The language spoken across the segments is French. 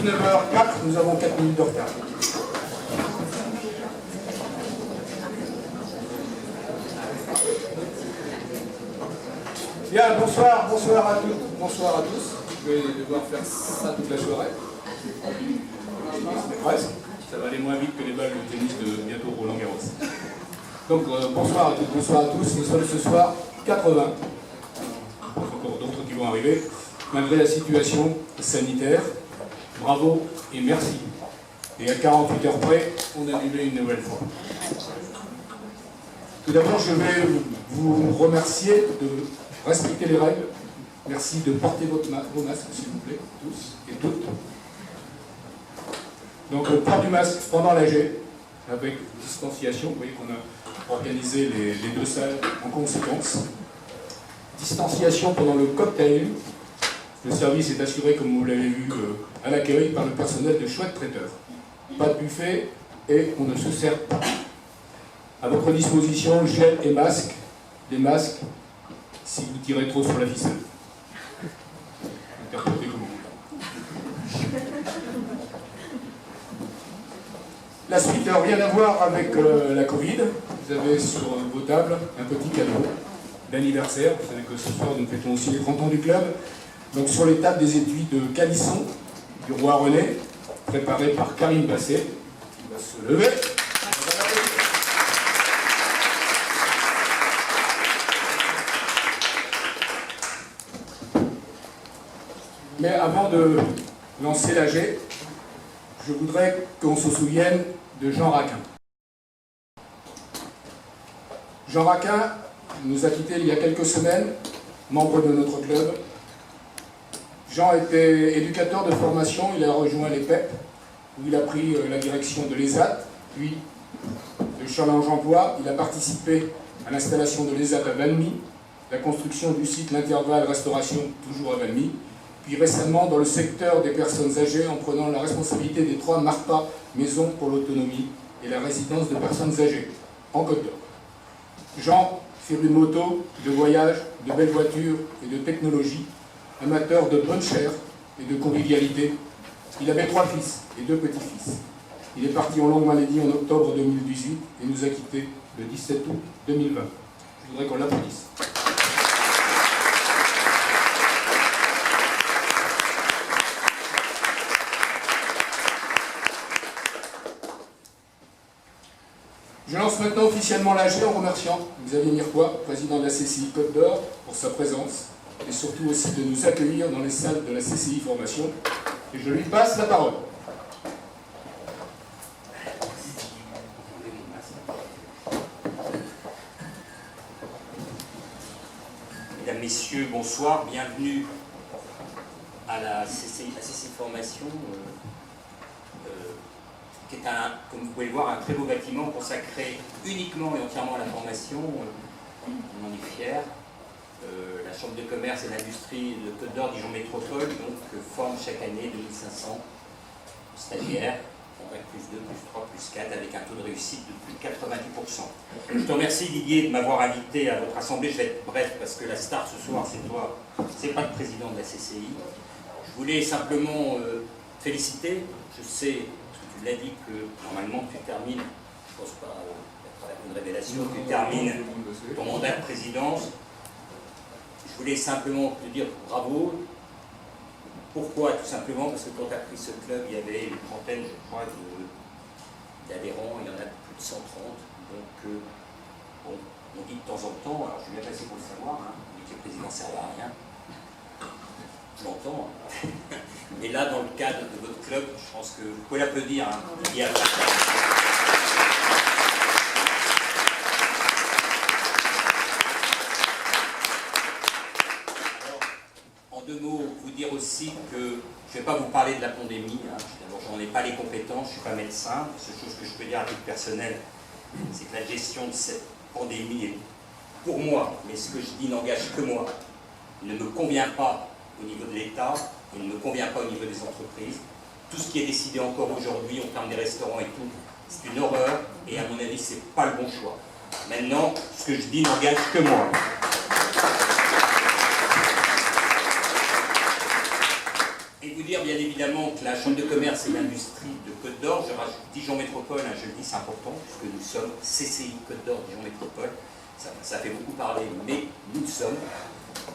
19h04, nous avons 4 minutes de retard. Bien, bonsoir à toutes, bonsoir à tous. Je vais devoir faire ça toute la soirée. Mais presque. Ça va aller moins vite que les balles de tennis de bientôt Roland Garros. Donc bonsoir à toutes, bonsoir à tous. Nous sommes ce soir 80. Encore d'autres qui vont arriver. Malgré la situation sanitaire, bravo et merci. Et à 48 heures près, on a annulé une nouvelle fois. Tout d'abord, je vais vous remercier de respecter les règles. Merci de porter vos masques, s'il vous plaît, tous et toutes. Donc, port du masque pendant l'AG, avec distanciation. Vous voyez qu'on a organisé les deux salles en conséquence. Distanciation pendant le cocktail. Le service est assuré, comme vous l'avez vu, à l'accueil par le personnel de Chouette Traiteur. Pas de buffet et on ne se sert pas. À votre disposition, gel et masque. Des masques, si vous tirez trop sur la ficelle. Interprétez comme vous voulez. La suite n'a rien à voir avec la Covid. Vous avez sur vos tables un petit cadeau d'anniversaire. Vous savez que ce soir, nous fêtons aussi les 30 ans du club. Donc sur les tables des étuis de Calisson, du Roi René, préparé par Karim Basset, qui va se lever. Mais avant de lancer l'AG, je voudrais qu'on se souvienne de Jean Raquin. Jean Raquin nous a quittés il y a quelques semaines, membre de notre club. Jean était éducateur de formation, il a rejoint l'EPEP, où il a pris la direction de l'ESAT, puis de Challenge-Emploi. Il a participé à l'installation de l'ESAT à Valmy, la construction du site L'Intervalle Restauration, toujours à Valmy, puis récemment dans le secteur des personnes âgées en prenant la responsabilité des 3 MARPA, Maisons pour l'Autonomie et la résidence de personnes âgées, en Côte d'Or. Jean, féru de moto, de voyage, de belles voitures et de technologie, amateur de bonne chair et de convivialité, il avait 3 fils et 2 petits-fils. Il est parti en longue maladie en octobre 2018 et nous a quittés le 17 août 2020. Je voudrais qu'on l'applaudisse. Je lance maintenant officiellement l'AG en remerciant Xavier Mirepoix, président de la CCI Côte d'Or, pour sa présence et surtout aussi de nous accueillir dans les salles de la CCI Formation. Et je lui passe la parole. Mesdames, Messieurs, bonsoir, bienvenue à la CCI Formation, qui est, comme vous pouvez le voir, un très beau bâtiment consacré uniquement et entièrement à la formation. On en est fiers. La Chambre de commerce et d'industrie de Côte d'Or Dijon Métropole forme chaque année 2500 stagiaires, bac plus 2, plus 3, plus 4, avec un taux de réussite de plus de 90%. Je te remercie Didier de m'avoir invité à votre assemblée. Je vais être bref parce que la star ce soir c'est toi, c'est pas le président de la CCI. Je voulais simplement féliciter, je sais, parce que tu l'as dit, que normalement tu termines, je pense pas une révélation, tu termines ton mandat de présidence. Je voulais simplement te dire bravo. Pourquoi? Tout simplement parce que quand tu as pris ce club, il y avait une trentaine, je crois, d'adhérents, il y en a plus de 130. Donc, bon, on dit de temps en temps, alors je suis bien placé pour le savoir, hein, que le président ne servait à rien. Je l'entends. Mais là, dans le cadre de votre club, je pense que vous pouvez l'applaudir. Hein, deux mots, vous dire aussi que je ne vais pas vous parler de la pandémie. Hein. D'abord, je n'en ai pas les compétences, je ne suis pas médecin. La seule chose que je peux dire à titre personnel, c'est que la gestion de cette pandémie est pour moi, mais ce que je dis n'engage que moi, ne me convient pas au niveau de l'État, il ne me convient pas au niveau des entreprises. Tout ce qui est décidé encore aujourd'hui en termes des restaurants et tout, c'est une horreur et à mon avis, ce n'est pas le bon choix. Maintenant, ce que je dis n'engage que moi. Et vous vous dire bien évidemment que la Chambre de commerce et d'industrie de Côte d'Or, je rajoute Dijon Métropole, hein, je le dis, c'est important, puisque nous sommes CCI Côte d'Or, Dijon Métropole, ça fait beaucoup parler, mais nous le sommes.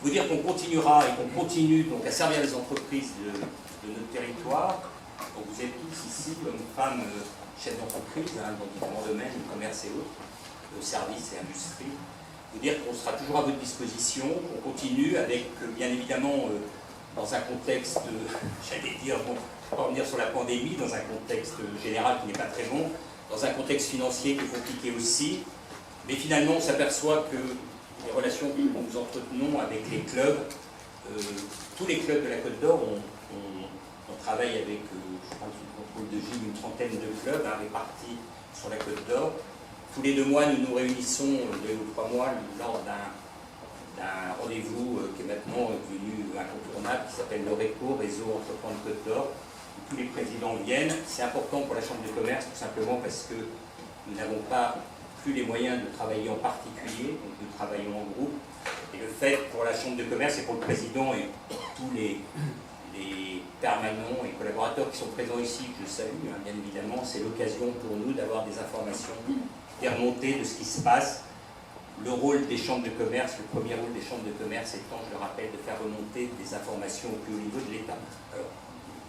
Vous dire qu'on continuera et qu'on continue donc à servir les entreprises de notre territoire. Donc vous êtes tous ici, hommes, femmes, chefs d'entreprise, hein, dans différents domaines, le commerce et autres, services et industrie. Vous dire qu'on sera toujours à votre disposition, qu'on continue avec, bien évidemment, dans un contexte, j'allais dire, bon, je ne vais pas revenir sur la pandémie, dans un contexte général qui n'est pas très bon, dans un contexte financier qui est compliqué aussi, mais finalement on s'aperçoit que les relations que nous entretenons avec les clubs, tous les clubs de la Côte d'Or, on travaille avec, je pense, sous le contrôle de Gilles, une trentaine de clubs hein, répartis sur la Côte d'Or. Tous les 2 mois, nous nous réunissons, 2 ou 3 mois, lors d'un rendez-vous qui est maintenant devenu incontournable, qui s'appelle le RECO, Réseau Entreprendre Côte d'Or, où tous les présidents viennent. C'est important pour la Chambre de commerce, tout simplement parce que nous n'avons pas plus les moyens de travailler en particulier, donc nous travaillons en groupe. Et le fait pour la Chambre de commerce et pour le président et pour tous les permanents et collaborateurs qui sont présents ici, que je salue, hein, bien évidemment, c'est l'occasion pour nous d'avoir des informations, des remontées de ce qui se passe. Le rôle des chambres de commerce, le premier rôle des chambres de commerce étant, je le rappelle, de faire remonter des informations au plus haut niveau de l'État. Alors,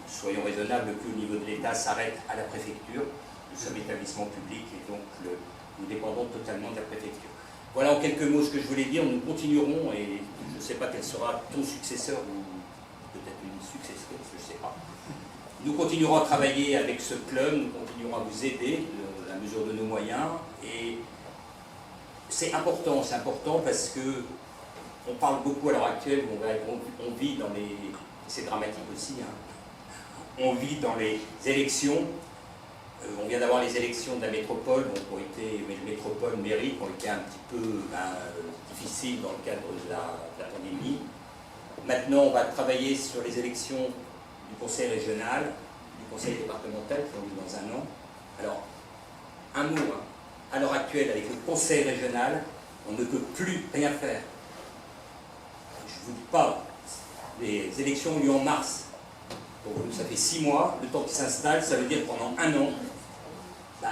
soyons raisonnables, le plus haut niveau de l'État s'arrête à la préfecture. Nous sommes établissement public et donc nous dépendons totalement de la préfecture. Voilà en quelques mots ce que je voulais dire. Nous continuerons et je ne sais pas quel sera ton successeur ou peut-être une successeur, je ne sais pas. Nous continuerons à travailler avec ce club, nous continuerons à vous aider à la mesure de nos moyens et c'est important parce que on parle beaucoup à l'heure actuelle, on vit dans les... c'est dramatique aussi, hein, on vit dans les élections. On vient d'avoir les élections de la métropole, donc métropole, mairie, qui ont été un petit peu difficiles dans le cadre de la pandémie. Maintenant, on va travailler sur les élections du conseil régional, du conseil départemental, qui ont lieu dans un an. Alors, un mot, hein. À l'heure actuelle, avec le conseil régional, on ne peut plus rien faire. Je ne vous dis pas, les élections ont lieu en mars. Pour vous, ça fait 6 mois, le temps qui s'installe, ça veut dire pendant 1 an,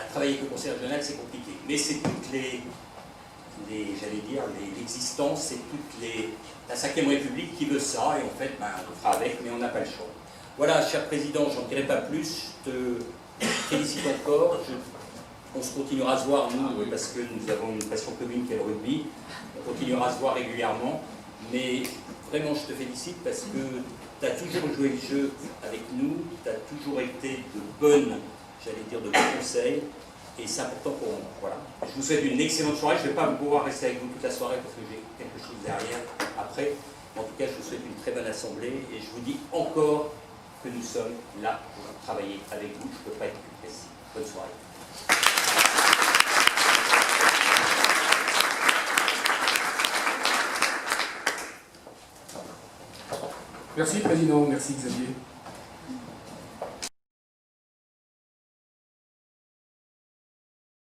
travailler avec le conseil régional, c'est compliqué. Mais c'est toutes j'allais dire, l'existence, c'est la 5e République qui veut ça, et en fait, on fera avec, mais on n'a pas le choix. Voilà, cher Président, j'en dirai pas plus, je te félicite encore, on se continuera à se voir, nous, parce que nous avons une passion commune qui est le rugby, on continuera à se voir régulièrement, mais vraiment, je te félicite parce que tu as toujours joué le jeu avec nous, tu as toujours été de bons conseils, et c'est important pour nous. Voilà. Je vous souhaite une excellente soirée. Je ne vais pas pouvoir rester avec vous toute la soirée parce que j'ai quelque chose derrière après. En tout cas, je vous souhaite une très bonne assemblée et je vous dis encore que nous sommes là pour travailler avec vous. Je ne peux pas être plus précis. Bonne soirée. Merci Président, merci Xavier.